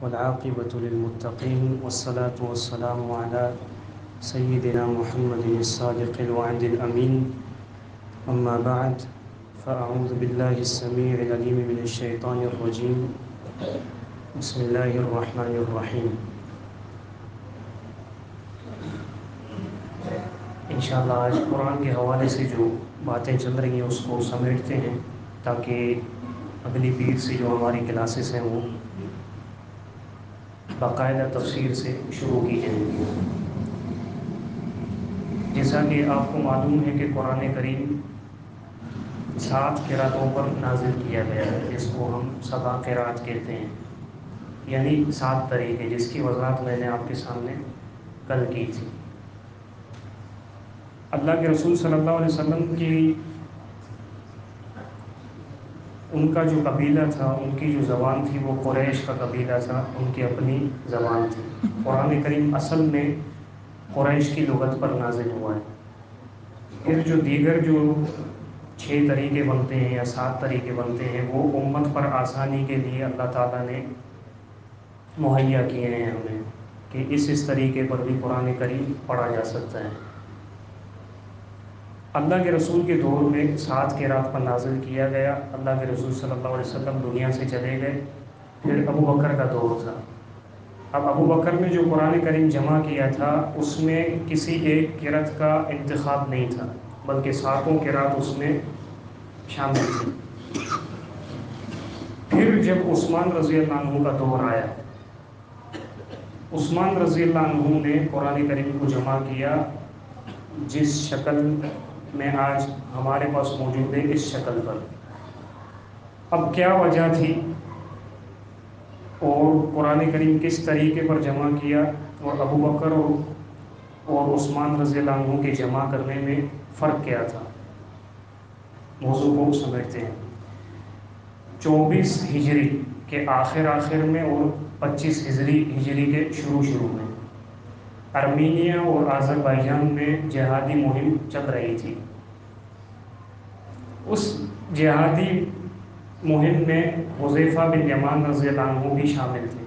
والعاقبة للمتقين والصلاة والسلام على سيدنا محمد الصادق الوعد الأمين. أما بعد فأعوذ بالله السميع العليم من الشيطان الرجيم. بسم الله الرحمن الرحیم. انشاءاللہ آج قرآن کے حوالے سے جو باتیں چل رہی ہیں اس کو سمیٹتے ہیں تاکہ اگلی پیر سے جو ہماری کلاسز ہیں وہ باقاعدہ تفسیر سے شروع کی جائیں. جیسا کہ آپ کو معلوم ہے کہ قرآن کریم 7 قرأتوں پر نازل کیا گیا ہے، جس کو ہم 7 قرأت کہتے ہیں، یعنی 7 طریقے، جس کی وضاحت میں نے آپ کے سامنے کل کی تھی. اللہ کے رسول صلی اللہ علیہ وسلم کی ان کا جو قبیلہ تھا، ان کی جو زبان تھی وہ قریش کا قبیلہ تھا، ان کی اپنی زبان تھی. قرآن کریم اصل میں قریش کی لغت پر نازل ہوا ہے. پھر جو دیگر جو 6 طریقے بنتے ہیں یا 7 طریقے بنتے ہیں وہ امت پر آسانی کے لیے اللہ تعالیٰ نے مہیا کیے ہیں ہمیں کہ اس طریقے پر بھی قرآن کریم پڑھا جا سکتا ہے. اللہ کے رسول کے دور میں 7 قرأت پر نازل کیا گیا. اللہ کے رسول صلی اللہ علیہ وسلم دنیا سے چلے گئے. پھر ابو بکر کا دور تھا. اب ابو بکر نے جو قرآن کریم جمع کیا تھا اس میں کسی ایک قرأت کا انتخاب نہیں تھا، بلکہ 7 قرأت اس میں شامل تھی. پھر جب عثمان رضی اللہ عنہ کا دور آیا، عثمان رضی اللہ عنہ نے قرآن کریم کو جمع کیا جس شکل میں آج ہمارے پاس موجود ہے، اس شکل پر. اب کیا وجہ تھی اور قرآن کریم کس طریقے پر جمع کیا اور ابو بکر اور عثمان رضی اللہ عنہ کے جمع کرنے میں فرق کیا تھا، موضوع کو سمجھتے ہیں. 24 ہجری کے آخر میں اور 25 ہجری کے شروع میں ارمینیا اور آذربائیجان میں جہادی مہم چل رہی تھی. اس جہادی مہم میں حذیفہ بن یمان رضی اللہ عنہ بھی شامل تھے.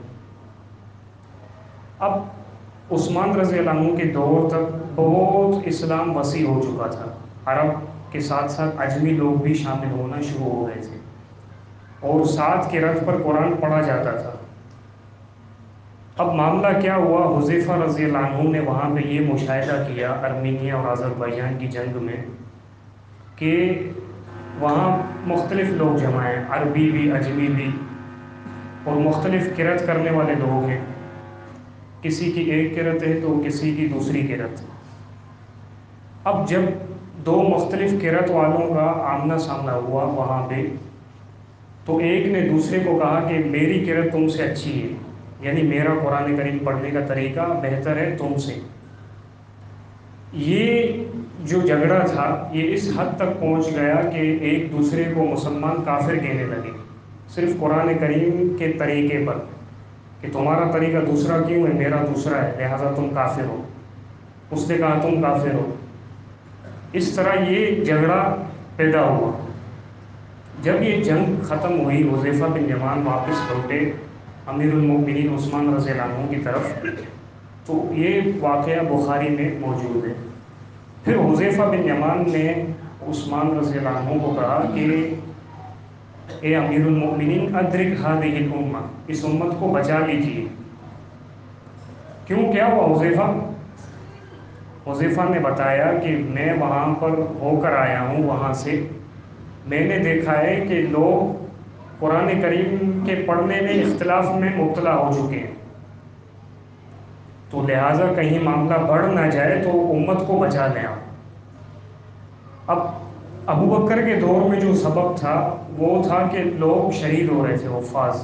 اب عثمان رضی اللہ عنہ کے دور تک بہت اسلام وسیع ہو چکا تھا. عرب کے ساتھ ساتھ عجمی لوگ بھی شامل ہونا شروع ہو گئے تھے اور 7 قرأت پر قرآن پڑھا جاتا تھا. اب معاملہ کیا ہوا، حذیفہ رضی اللہ عنہ نے وہاں پہ یہ مشاہدہ کیا ارمینیا اور آذربائیجان کی جنگ میں کہ وہاں مختلف لوگ جمع ہیں، عربی بھی، عجمی بھی، اور مختلف قرأت کرنے والے لوگ ہیں. کسی کی ایک قرأت ہے تو کسی کی دوسری قرأت. اب جب 2 مختلف قرأت والوں کا آمنا سامنا ہوا وہاں پہ، تو ایک نے دوسرے کو کہا کہ میری قرأت تم سے اچھی ہے، یعنی میرا قرآن کریم پڑھنے کا طریقہ بہتر ہے تم سے. یہ جو جھگڑا تھا یہ اس حد تک پہنچ گیا کہ ایک دوسرے کو مسلمان کافر کہنے لگے صرف قرآن کریم کے طریقے پر، کہ تمہارا طریقہ دوسرا کیوں ہے، میرا دوسرا ہے، لہذا تم کافر ہو. اس نے کہا تم کافر ہو. اس طرح یہ جھگڑا پیدا ہوا. جب یہ جنگ ختم ہوئی، حذیفہ بن یمان واپس لوٹے امیر المؤمنین عثمان رضی اللہ عنہ کی طرف، تو یہ واقعہ بخاری میں موجود ہے. پھر حذیفہ بن یمان نے عثمان رضی اللہ عنہ کو کہا کہ اے امیر المؤمنین ادرک هذه الامہ، اس امت کو بچا لیجیے. کیوں، کیا ہوا؟ حذیفہ نے بتایا کہ میں وہاں پر ہو کر آیا ہوں، وہاں سے میں نے دیکھا ہے کہ لوگ قرآن کریم کے پڑھنے میں اختلاف میں مبتلا ہو چکے ہیں، تو لہٰذا کہیں معاملہ بڑھ نہ جائے تو امت کو بچا لیں آپ. اب ابو بکر کے دور میں جو سبب تھا وہ تھا کہ لوگ شہید ہو رہے تھے، حفاظ،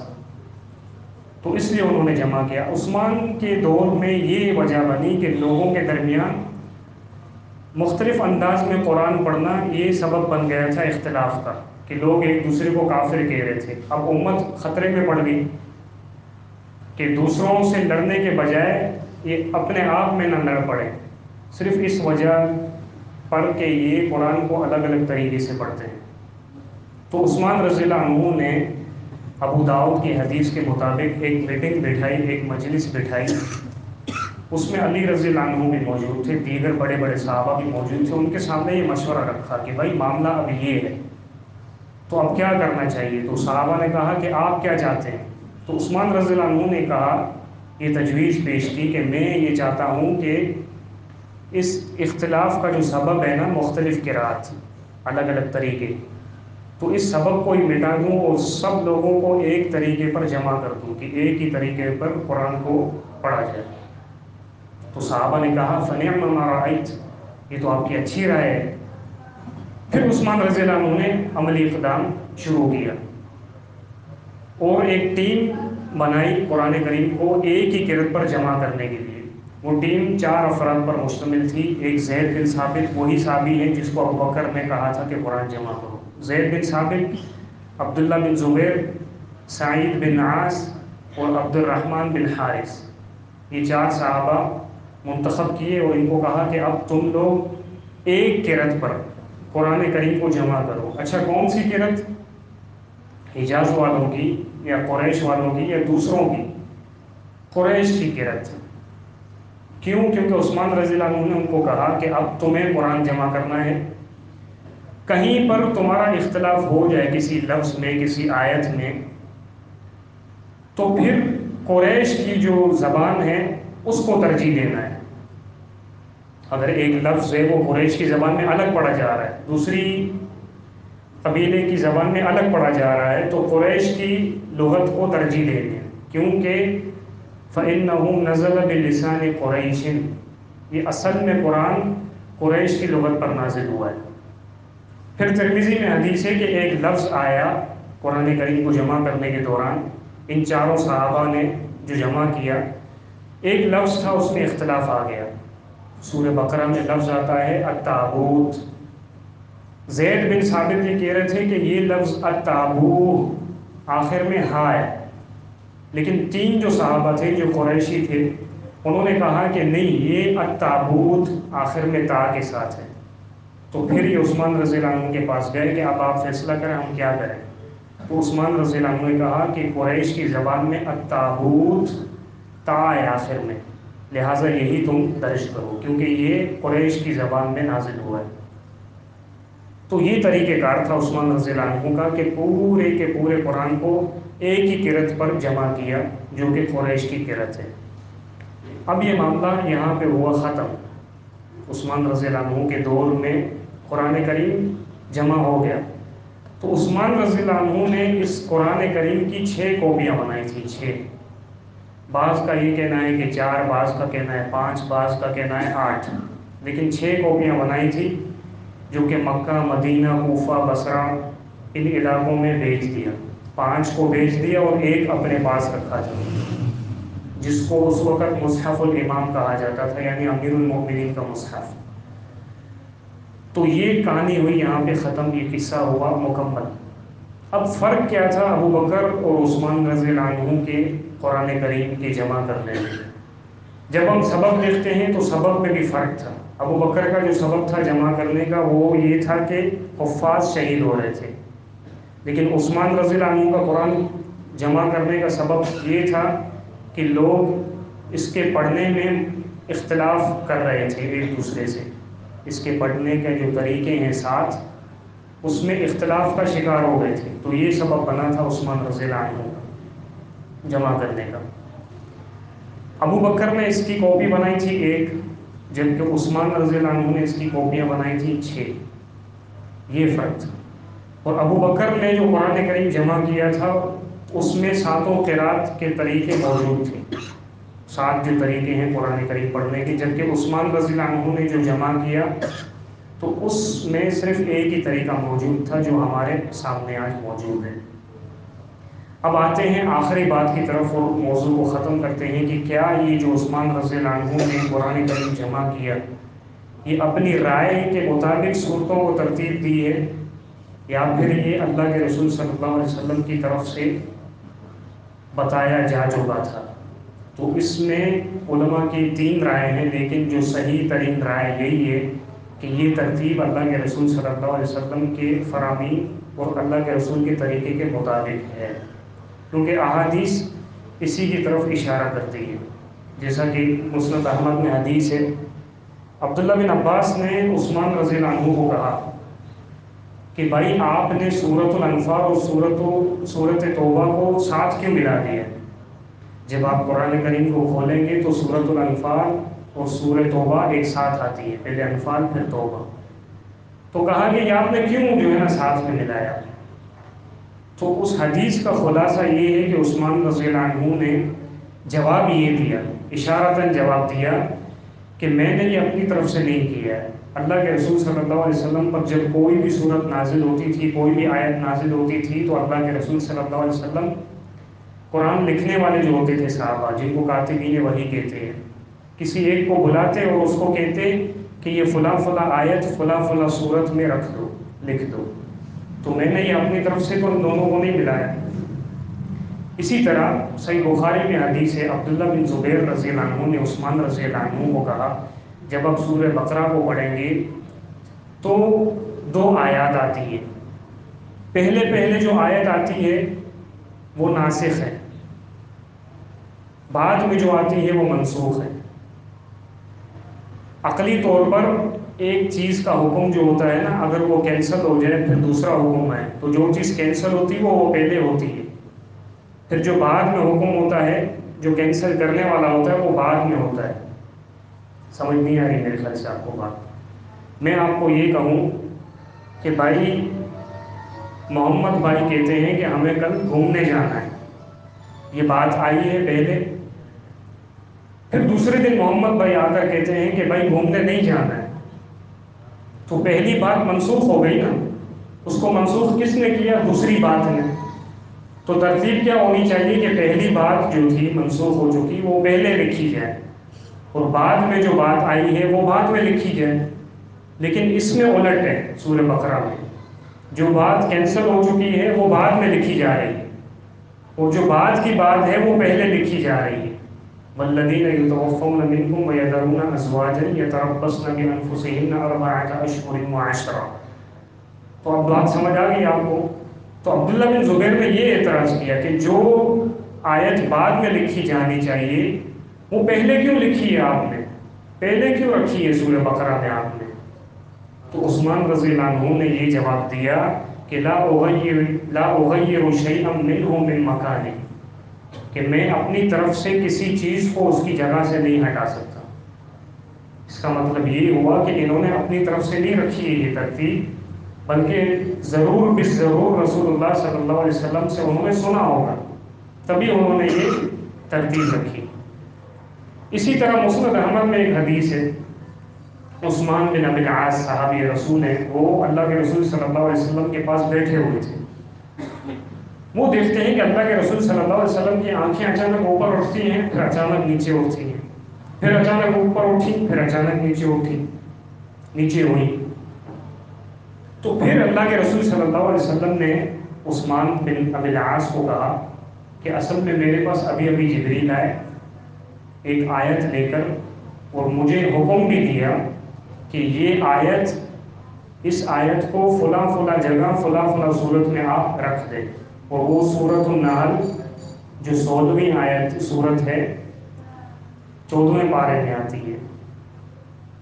تو اس لیے انہوں نے جمع کیا. عثمان کے دور میں یہ وجہ بنی کہ لوگوں کے درمیان مختلف انداز میں قرآن پڑھنا یہ سبب بن گیا تھا اختلاف کا، کہ لوگ ایک دوسرے کو کافر کہہ رہے تھے. اب امت خطرے میں پڑ گئی کہ دوسروں سے لڑنے کے بجائے یہ اپنے آپ میں نہ لڑ پڑے، صرف اس وجہ پر کہ یہ قرآن کو الگ الگ طریقے سے پڑھتے ہیں. تو عثمان رضی اللہ عنہ نے ابو داؤد کی حدیث کے مطابق ایک میٹنگ بٹھائی، ایک مجلس بٹھائی، اس میں علی رضی اللہ عنہ بھی موجود تھے، دیگر بڑے بڑے صحابہ بھی موجود تھے۔ ان کے سامنے یہ مشورہ رکھا کہ بھائی معاملہ اب یہ ہے، تو اب کیا کرنا چاہیے؟ تو صحابہ نے کہا کہ آپ کیا چاہتے ہیں؟ تو عثمان رضی اللہ عنہ نے کہا، یہ تجویز پیش کی کہ میں یہ چاہتا ہوں کہ اس اختلاف کا جو سبب ہے نا، مختلف قرات، الگ الگ طریقے، تو اس سبب کو ہی مٹا دوں اور سب لوگوں کو ایک طریقے پر جمع کر دوں کہ ایک ہی طریقے پر قرآن کو پڑھا جائے۔ تو صحابہ نے کہا فَنِعْمَ مَا رَأَيْتَ، یہ تو آپ کی اچھی رائے ہے۔ پھر عثمان رضی اللہ عنہ نے عملی اقدام شروع کیا اور ایک ٹیم بنائی قرآن کریم کو ایک ہی قرت پر جمع کرنے کے لیے۔ وہ ٹیم 4 افراد پر مشتمل تھی۔ ایک زید بن ثابت، وہی صحابی ہے جس کو ابوبکر نے کہا تھا کہ قرآن جمع کرو۔ زید بن ثابت، عبداللہ بن زبیر، سعید بن عاص اور عبد الرحمن بن حارث، یہ 4 صحابہ منتخب کیے اور ان کو کہا کہ اب تم لوگ ایک قرت پر قرآن کریم کو جمع کرو۔ اچھا، کون سی قرت؟ حجاز والوں کی یا قریش والوں کی یا دوسروں کی؟ قریش کی قرت۔ کیوں؟ کیونکہ عثمان رضی اللہ عنہ نے ان کو کہا کہ اب تمہیں قرآن جمع کرنا ہے، کہیں پر تمہارا اختلاف ہو جائے کسی لفظ میں، کسی آیت میں، تو پھر قریش کی جو زبان ہے اس کو ترجیح دینا ہے۔ اگر ایک لفظ ہے وہ قریش کی زبان میں الگ پڑھا جا رہا ہے، دوسری قبیلے کی زبان میں الگ پڑھا جا رہا ہے، تو قریش کی لغت کو ترجیح دینی ہے، کیونکہ فَإِنَّهُ نَزَلَ بِلِسَانِ قُرَيْشٍ، یہ اصل میں قرآن قریش کی لغت پر نازل ہوا ہے۔ پھر ترمذی میں حدیث ہے کہ ایک لفظ آیا قرآن کریم کو جمع کرنے کے دوران، ان 4 صحابہ نے جو جمع کیا، ایک لفظ تھا اس میں اختلاف آ گیا۔ سورہ بقرہ میں لفظ آتا ہے التابوت، زید بن ثابت یہ کہہ رہے تھے کہ یہ لفظ التابوت آخر میں ہا ہے، لیکن 3 جو صحابہ تھے جو قریشی تھے انہوں نے کہا کہ نہیں، یہ التابوت آخر میں تا کے ساتھ ہے۔ تو پھر یہ عثمان رضی اللہ عنہ کے پاس گئے کہ اب آپ فیصلہ کریں ہم کیا کریں۔ تو عثمان رضی اللہ عنہ نے کہا کہ قریش کی زبان میں التابوت تا ہے آخر میں، لہٰذا یہی تم درج کرو، کیونکہ یہ قریش کی زبان میں نازل ہوا ہے۔ تو یہ طریقہ کار تھا عثمان رضی اللہ عنہ کا کہ پورے کے پورے قرآن کو ایک ہی قرت پر جمع کیا جو کہ قریش کی قرت ہے۔ اب یہ معاملہ یہاں پہ ہوا ختم۔ عثمان رضی اللہ عنہ کے دور میں قرآن کریم جمع ہو گیا، تو عثمان رضی اللہ عنہ نے اس قرآن کریم کی 6 کاپیاں بنائی تھیں۔ 6، بعض کا یہ کہنا ہے کہ 4، بعض کا کہنا ہے 5، بعض کا کہنا ہے 8، لیکن 6 کاپیاں بنائی تھی جو کہ مکہ، مدینہ، کوفہ، بصرہ ان علاقوں میں بھیج دیا۔ 5 کو بھیج دیا اور ایک اپنے پاس رکھا تھا، جس کو اس وقت مصحف الامام کہا جاتا تھا، یعنی امیر المؤمنین کا مصحف۔ تو یہ کہانی ہوئی یہاں پہ ختم، یہ قصہ ہوا مکمل۔ اب فرق کیا تھا ابو بکر اور عثمان رضی اللہ عنہ کے قرآن کریم کے جمع کرنے میں؟ جب ہم سبب دیکھتے ہیں تو سبب میں بھی فرق تھا۔ ابو بکر کا جو سبب تھا جمع کرنے کا وہ یہ تھا کہ حفاظ شہید ہو رہے تھے، لیکن عثمان رضی اللہ عنہ کا قرآن جمع کرنے کا سبب یہ تھا کہ لوگ اس کے پڑھنے میں اختلاف کر رہے تھے ایک دوسرے سے، اس کے پڑھنے کے جو طریقے ہیں 7 اس میں اختلاف کا شکار ہو گئے تھے، تو یہ سبب بنا تھا عثمان رضی اللہ عنہ کا جمع کرنے کا۔ ابو بکر نے اس کی کاپی بنائی تھی 1، جبکہ عثمان رضی اللہ عنہ نے اس کی کاپیاں بنائی تھی 6، یہ فرق تھا۔ اور ابو بکر نے جو قرآن کریم جمع کیا تھا اس میں 7 قرات کے طریقے موجود تھے، 7 جو طریقے ہیں قرآن کریم پڑھنے کے، جبکہ عثمان رضی اللہ عنہ نے جو جمع کیا تو اس میں صرف ایک ہی طریقہ موجود تھا جو ہمارے سامنے آج موجود ہے۔ اب آتے ہیں آخری بات کی طرف اور موضوع کو ختم کرتے ہیں کہ کیا یہ جو عثمان رضی اللہ عنہ نے قرآن کریم جمع کیا یہ اپنی رائے کے مطابق صورتوں کو ترتیب دی ہے یا پھر یہ اللہ کے رسول صلی اللہ علیہ وسلم کی طرف سے بتایا جا چکا تھا؟ تو اس میں علماء کی 3 رائے ہیں، لیکن جو صحیح ترین رائے یہی ہے کہ یہ ترتیب اللہ کے رسول صلی اللہ علیہ وسلم کے فرامین اور اللہ کے رسول کے طریقے کے مطابق ہے۔ کیونکہ احادیث اسی کی طرف اشارہ کرتی ہے. جیسا کہ مسند احمد میں حدیث ہے، عبداللہ بن عباس نے عثمان رضی اللہ عنہ کو کہا کہ بھائی آپ نے سورۃ الانفال اور سورۃ توبہ کو ساتھ کیوں ملا دیا؟ جب آپ قرآن کریم کو کھولیں گے تو سورۃ الانفال اور سورۃ توبہ ایک ساتھ آتی ہے، پہلے انفال پھر توبہ. تو کہا کہ یہ آپ نے کیوں جو ہے نا ساتھ میں ملایا؟ تو اس حدیث کا خلاصہ یہ ہے کہ عثمان رضی اللہ عنہ نے جواب یہ دیا، اشارتاً جواب دیا کہ میں نے یہ اپنی طرف سے نہیں کیا ہے. اللہ کے رسول صلی اللہ علیہ وسلم پر جب کوئی بھی صورت نازل ہوتی تھی، کوئی بھی آیت نازل ہوتی تھی، تو اللہ کے رسول صلی اللہ علیہ وسلم قرآن لکھنے والے جو ہوتے تھے صحابہ، جن کو کاتبین وحی کہتے ہیں، کسی ایک کو بلاتے اور اس کو کہتے کہ یہ فلاں فلاں آیت فلاں فلاں صورت میں رکھ دو، لکھ دو. تو میں نے یہ اپنی طرف سے تو ان دونوں کو نہیں ملایا. اسی طرح صحیح بخاری میں حدیث ہے، عبداللہ بن زبیر رضی اللہ عنہ نے عثمان رضی اللہ عنہ کو کہا جب آپ سورہ بقرہ کو پڑھیں گے تو 2 آیات آتی ہیں. پہلے جو آیت آتی ہے وہ ناسخ ہے، بعد میں جو آتی ہے وہ منسوخ ہے. عقلی طور پر ایک چیز کا حکم جو ہوتا ہے نا، اگر وہ کینسل ہو جائے پھر دوسرا حکم ہے، تو جو چیز کینسل ہوتی ہے وہ پہلے ہوتی ہے، پھر جو بعد میں حکم ہوتا ہے جو کینسل کرنے والا ہوتا ہے وہ بعد میں ہوتا ہے. سمجھ نہیں آ رہی میرے خیال سے آپ کو بات. میں آپ کو یہ کہوں کہ بھائی محمد بھائی کہتے ہیں کہ ہمیں کل گھومنے جانا ہے، یہ بات آئی ہے پہلے. پھر دوسرے دن محمد بھائی آ کر کہتے ہیں کہ بھائی گھومنے نہیں جانا ہے، تو پہلی بات منسوخ ہو گئی نا. اس کو منسوخ کس نے کیا؟ دوسری بات نے. تو ترتیب کیا ہونی چاہیے کہ پہلی بات جو تھی منسوخ ہو چکی وہ پہلے لکھی جائے، اور بعد میں جو بات آئی ہے وہ بعد میں لکھی جائے. لیکن اس میں الٹ ہے. سورہ بقرہ میں جو بات کینسل ہو چکی ہے وہ بعد میں لکھی جا رہی ہے، اور جو بعد کی بات ہے وہ پہلے لکھی جا رہی ہے. والذین یتوفون منکم ویذرون ازواجا یتربصن بانفسہن اربعۃ اشہر وعشرا. تو اب بات سمجھ آ گئی آپ کو؟ تو عبداللہ بن زبیر نے یہ اعتراض کیا کہ جو آیت بعد میں لکھی جانی چاہیے وہ پہلے کیوں لکھی ہے آپ نے، پہلے کیوں رکھی ہے سورہ بقرہ میں آپ نے؟ تو عثمان رضی اللہ عنہ نے یہ جواب دیا کہ لا اغیر شیئا منہ من مکانہ، کہ میں اپنی طرف سے کسی چیز کو اس کی جگہ سے نہیں ہٹا سکتا. اس کا مطلب یہ ہوا کہ انہوں نے اپنی طرف سے نہیں رکھی ہے یہ ترتیب، بلکہ ضرور بالضرور رسول اللہ صلی اللہ علیہ وسلم سے انہوں نے سنا ہوگا، تبھی انہوں نے یہ ترتیب رکھی. اسی طرح مسند احمد میں ایک حدیث ہے، عثمان بن ابی العاص صحابی رسول ہیں، وہ اللہ کے رسول صلی اللہ علیہ وسلم کے پاس بیٹھے ہوئے تھے. وہ دیکھتے ہیں کہ اللہ کے رسول صلی اللہ علیہ وسلم کی آنکھیں اچانک اوپر اٹھتی ہیں، پھر اچانک نیچے اٹھتی ہیں، پھر اچانک اوپر اٹھی، پھر اچانک نیچے اٹھی، نیچے ہوئی. تو پھر اللہ کے رسول صلی اللہ علیہ وسلم نے عثمان بن ابی العاص کو کہا کہ اصل میں میرے پاس ابھی جبریل آئے ایک آیت لے کر، اور مجھے حکم بھی دیا کہ یہ آیت، اس آیت کو فلاں فلاں جگہ فلاں فلاں صورت میں آپ رکھ دیں. اور وہ سورۃ النحل جو 16ویں آیت صورت ہے، 14ویں پارے میں آتی ہے،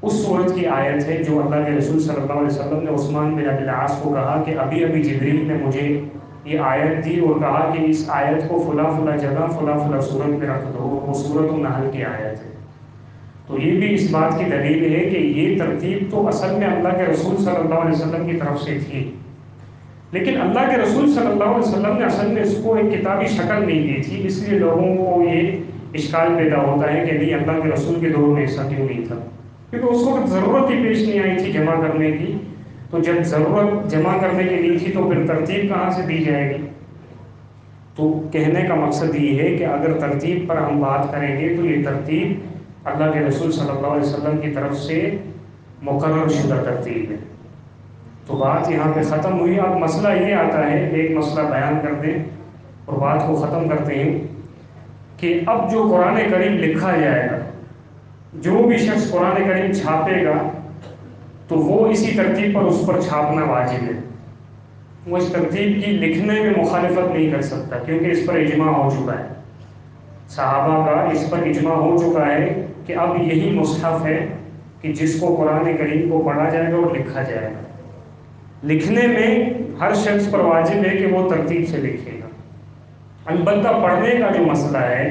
اس صورت کی آیت ہے جو اللہ کے رسول صلی اللہ علیہ وسلم نے عثمان بن ابی العاص کو کہا کہ ابھی جبریل نے مجھے یہ آیت دی اور کہا کہ اس آیت کو فلاں فلاں جگہ فلاں فلاں صورت میں رکھ دو، وہ سورۃ النحل کی آیت ہے. تو یہ بھی اس بات کی دلیل ہے کہ یہ ترتیب تو اصل میں اللہ کے رسول صلی اللہ علیہ وسلم کی طرف سے تھی، لیکن اللہ کے رسول صلی اللہ علیہ وسلم نے اصل میں اس کو ایک کتابی شکل نہیں دی تھی، اس لیے لوگوں کو یہ اشکال پیدا ہوتا ہے کہ نہیں اللہ کے رسول کے دور میں ایسا کیوں نہیں تھا، کیونکہ اس وقت ضرورت ہی پیش نہیں آئی تھی جمع کرنے کی. تو جب ضرورت جمع کرنے کی نہیں تھی تو پھر ترتیب کہاں سے دی جائے گی؟ تو کہنے کا مقصد یہ ہے کہ اگر ترتیب پر ہم بات کریں گے تو یہ ترتیب اللہ کے رسول صلی اللہ علیہ وسلم کی طرف سے مقرر شدہ ترتیب ہے. تو بات یہاں پہ ختم ہوئی. اب مسئلہ یہ آتا ہے، ایک مسئلہ بیان کر دیں اور بات کو ختم کرتے ہیں، کہ اب جو قرآن کریم لکھا جائے گا، جو بھی شخص قرآن کریم چھاپے گا تو وہ اسی ترتیب پر اس پر چھاپنا واجب ہے. وہ اس ترتیب کی لکھنے میں مخالفت نہیں کر سکتا، کیونکہ اس پر اجماع ہو چکا ہے، صحابہ کا اس پر اجماع ہو چکا ہے کہ اب یہی مصحف ہے کہ جس کو قرآن کریم کو پڑھا جائے گا اور لکھا جائے گا۔ لکھنے میں ہر شخص پر واجب ہے کہ وہ ترتیب سے لکھے گا، البتہ پڑھنے کا جو مسئلہ ہے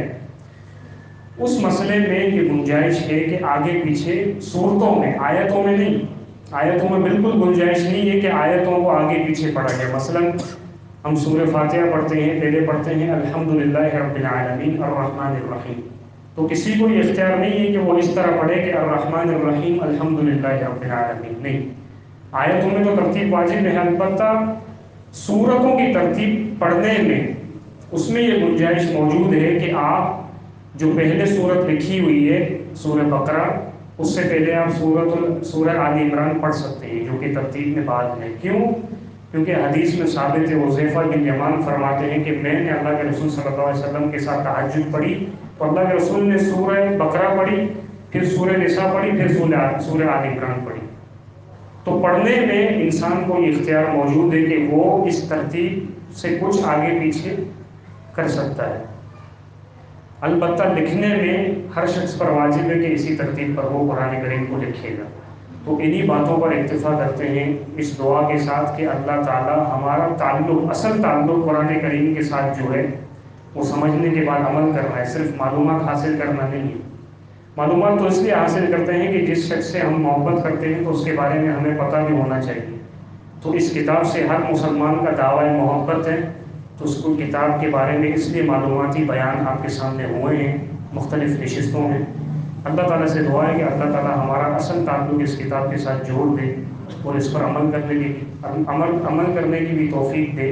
اس مسئلے میں یہ گنجائش ہے کہ آگے پیچھے صورتوں میں، آیتوں میں نہیں، آیتوں میں بالکل گنجائش نہیں ہے کہ آیتوں کو آگے پیچھے پڑھا جائے۔ مثلا ہم سورہ فاتحہ پڑھتے ہیں، پہلے پڑھتے ہیں الحمدللہ رب العالمین الرحمن الرحیم، تو کسی کو یہ اختیار نہیں ہے کہ وہ اس طرح پڑھے کہ الرحمن الرحیم الحمدللہ رب العالمین، نہیں، آیتوں میں تو ترتیب واجب ہے، البتہ سورتوں کی ترتیب پڑھنے میں اس میں یہ گنجائش موجود ہے کہ آپ جو پہلے سورت لکھی ہوئی ہے سورہ بقرہ، اس سے پہلے آپ سورہ آل عمران پڑھ سکتے ہیں، جو کہ ترتیب میں بعد ہے۔ کیوں؟ کیونکہ حدیث میں ثابت ہے، حذیفہ بن یمان فرماتے ہیں کہ میں نے اللہ کے رسول صلی اللہ علیہ وسلم کے ساتھ تہجد پڑھی تو اللہ کے رسول نے سورہ بقرہ پڑھی، پھر سورہ نساء پڑھی، پھر سورہ آل عمران پڑھی۔ تو پڑھنے میں انسان کو یہ اختیار موجود ہے کہ وہ اس ترتیب سے کچھ آگے پیچھے کر سکتا ہے، البتہ لکھنے میں ہر شخص پر واجب ہے کہ اسی ترتیب پر وہ قرآن کریم کو لکھے گا۔ تو انہی باتوں پر اکتفا کرتے ہیں اس دعا کے ساتھ کہ اللہ تعالی ہمارا تعلق، اصل تعلق قرآن کریم کے ساتھ جو ہے وہ سمجھنے کے بعد عمل کرنا ہے، صرف معلومات حاصل کرنا نہیں ہے۔ معلومات تو اس لیے حاصل کرتے ہیں کہ جس شخص سے ہم محبت کرتے ہیں تو اس کے بارے میں ہمیں پتہ بھی ہونا چاہیے۔ تو اس کتاب سے ہر مسلمان کا دعویٰ محبت ہے، تو اس کو کتاب کے بارے میں اس لیے معلوماتی بیان آپ کے سامنے ہوئے ہیں مختلف نشستوں میں۔ اللہ تعالیٰ سے دعا ہے کہ اللہ تعالیٰ ہمارا اصل تعلق اس کتاب کے ساتھ جوڑ دے اور اس پر عمل کرنے کی بھی توفیق دے،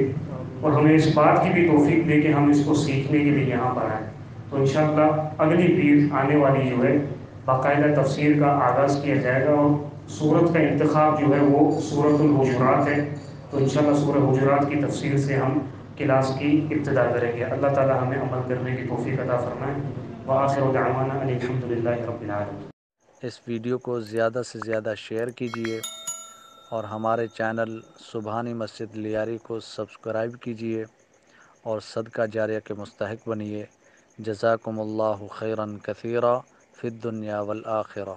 اور ہمیں اس بات کی بھی توفیق دے کہ ہم اس کو سیکھنے کے لیے یہاں پر آئیں۔ تو انشاءاللہ اگلی پیر آنے والی جو ہے باقاعدہ تفسیر کا آغاز کیا جائے گا، اور سورت کا انتخاب جو ہے وہ سورۃ الحجرات ہے، تو انشاءاللہ سورہ حجرات کی تفسیر سے ہم کلاس کی ابتدا کریں گے۔ اللہ تعالیٰ ہمیں عمل کرنے کی توفیق عطا فرمائے۔ وآخر دعوانا ان الحمد للہ رب العالمین۔ اس ویڈیو کو زیادہ سے زیادہ شیئر کیجیے اور ہمارے چینل سبحانی مسجد لیاری کو سبسکرائب کیجیے اور صدقہ جاریہ کے مستحق بنیے۔ جزاکم اللہ خیرا کثیرا فی الدنیا والآخرہ۔